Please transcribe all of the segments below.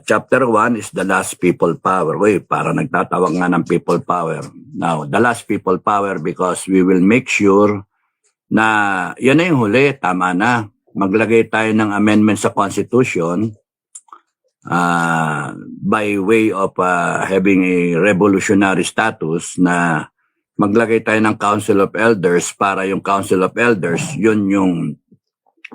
Chapter 1 is the last people power. Wait, para nagtatawag nga ng people power. Now, the last people power because we will make sure na yan na yung huli, tama na. Maglagay tayo ng amendment sa Constitution by way of having a revolutionary status na maglagay tayo ng Council of Elders para yung Council of Elders, yun yung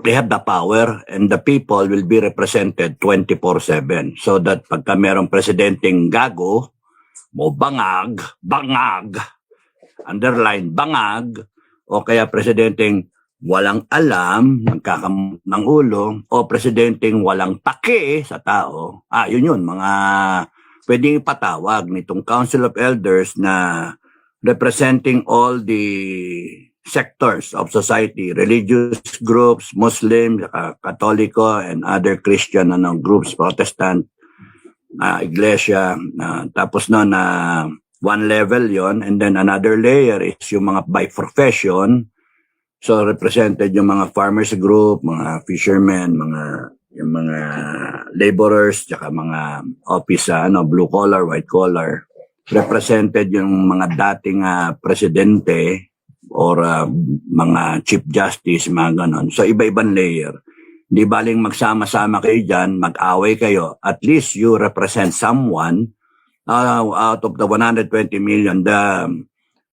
they have the power and the people will be represented 24/7 so that pagka merong presidenteng gago mo bangag, underline bangag, o kaya presidenteng walang alam, nagkakamot ng ulo, o presidenteng walang pake sa tao, yun, mga pwedeng ipatawag nitong Council of Elders na representing all the sectors of society, religious groups, Muslim, Katoliko, and other Christian groups, Protestant, iglesia. Tapos one level yon, and then another layer is yung mga by profession. So represented yung mga farmers group, mga fishermen, yung mga laborers, tsaka mga office, blue collar, white collar. Represented yung mga dating presidente or mga chief justice, mga ganon. So iba-ibang layer. Di baling magsama-sama kayo dyan, mag-away kayo. At least you represent someone out of the 120 million.